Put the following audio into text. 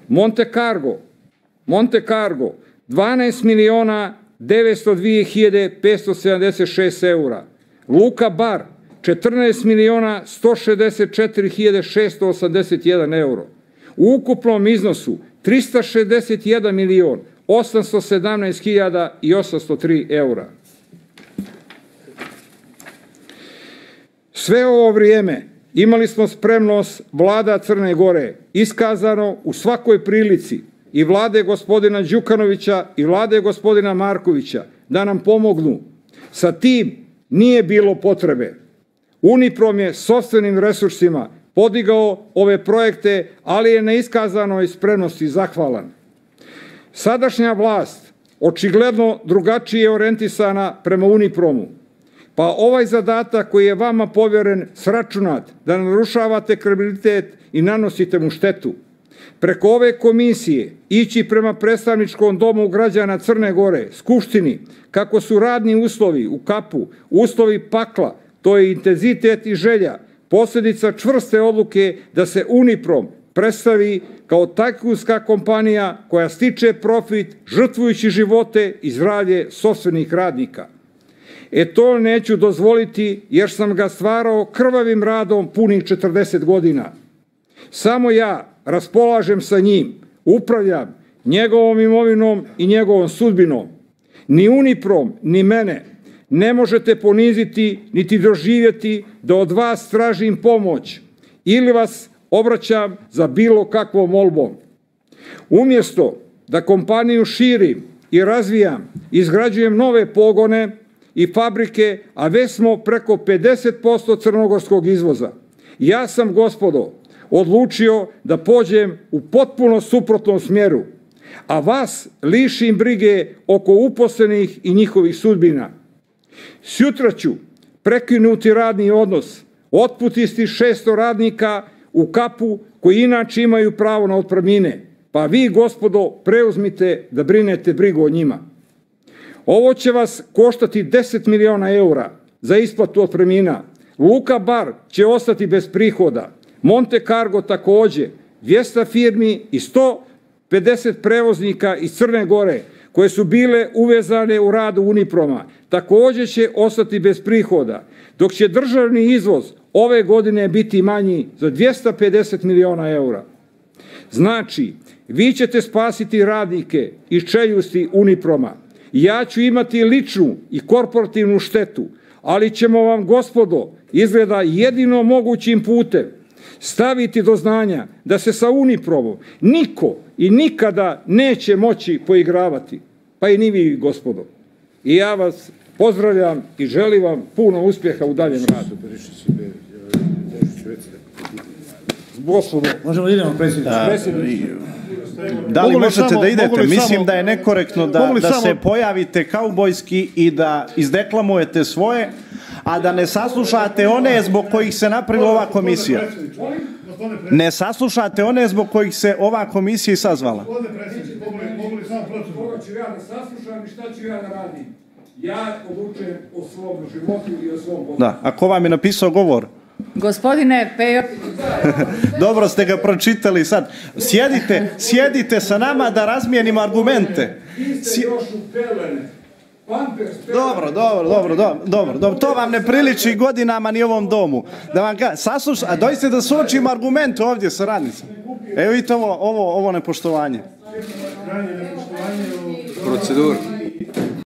Monte Cargo 12.902.576 eura. Luka Bar 14.164.681 euro. U ukupnom iznosu 361.817.803 eura. Sve ovo vrijeme imali smo spremnost vlada Crne Gore, iskazano u svakoj prilici, i vlade gospodina Đukanovića i vlade gospodina Markovića, da nam pomognu. Sa tim nije bilo potrebe. Uniprom je sopstvenim resursima podigao ove projekte, ali je na iskazanoj spremnosti zahvalan. Sadašnja vlast očigledno drugačije orijentisana prema Unipromu, pa ovaj zadatak koji je vama povjeren sračunat da narušavate kredibilitet i nanosite mu štetu. Preko ove komisije ići prema predstavničkom domu građana Crne Gore, Skupštini, kako su radni uslovi u kapu, uslovi pakla, to je intenzitet i želja, posljedica čvrste odluke da se Uniprom predstavi kao tajkunska kompanija koja stiče profit žrtvujući živote i zdravlje sopstvenih radnika. To neću dozvoliti jer sam ga stvarao krvavim radom punih 40 godina. Samo ja raspolažem sa njim, upravljam njegovom imovinom i njegovom sudbinom. Ni Uniprom, ni mene ne možete poniziti niti doživjeti da od vas tražim pomoć ili vas obraćam za bilo kakvom molbom. Umjesto da kompaniju širim i razvijam, izgrađujem nove pogone i fabrike, a već smo preko 50% crnogorskog izvoza. Ja sam, gospodo, odlučio da pođem u potpuno suprotnom smjeru, a vas lišim brige oko uposlenih i njihovih sudbina. Sutra ću prekinuti radni odnos, otpustiti 600 radnika u kapu koji inače imaju pravo na otpremnine, pa vi, gospodo, preuzmite da brinete brigu o njima. Ovo će vas koštati 10 miliona eura za isplatu otpremnina. Luka Bar će ostati bez prihoda. Monte Cargo također, 200 firmi i 150 prevoznika iz Crne Gore koje su bile uvezane u radu Uniproma također će ostati bez prihoda, dok će državni izvoz ove godine biti manji za 250 miliona eura. Znači, vi ćete spasiti radnike iz čeljusti Uniproma. Ja ću imati ličnu i korporativnu štetu, ali ćemo vam, gospodo, izgleda jedino mogućim putem staviti do znanja da se sa Unipromom niko i nikada neće moći poigravati, pa i ni vi, gospodo. I ja vas pozdravljam i želim vam puno uspjeha u daljem radu. Gospodo, možemo da idemo, predsjedniče. Da li možete da idete? Mislim da je nekorektno da se pojavite kaubojski i da izdeklamujete svoje, a da ne saslušate one zbog kojih se napravila ova komisija. Ne saslušate one zbog kojih se ova komisija i sazvala. Koga ću ja da saslušam i šta ću ja da radim? Ja odlučujem o svom životu i o svom poslu. Da, a ko vam je napisao govor? Gospodine Pejo. Dobro ste ga pročitali sad. Sjedite sa nama da razmijenimo argumente. Dobro. To vam ne priliči godinama ni ovom domu. Da vam saslušam, a doista da suočimo argumente ovdje sa radnicama. Evo vidite ovo nepoštovanje. Procedura.